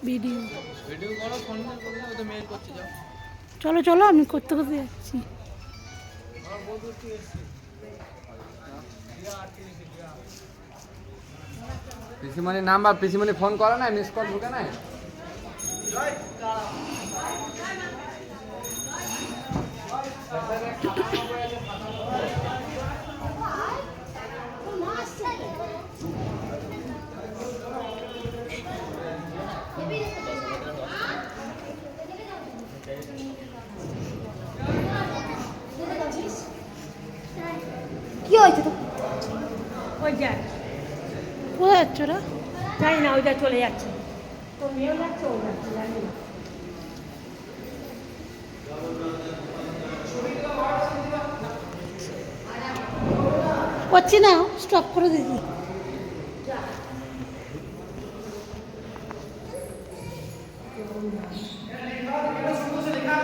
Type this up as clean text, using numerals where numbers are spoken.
Video video করো, phone করে ও তো মেল করতে যাও। চলো চলো, আমি করতে করতে যাচ্ছি। পিসিমণির নাম্বার, পিসিমণি ফোন করে নাই, মিস কল ঢুকে নাই। কি হয়েছে তো? ওই যাক, কোথায় যাচ্ছ ওরা? জানি না, ওইটা চলে যাচ্ছে। তো মেয়েও যাচ্ছে, ও যাচ্ছে, জানি না। করছি না, স্টপ করে দিদি।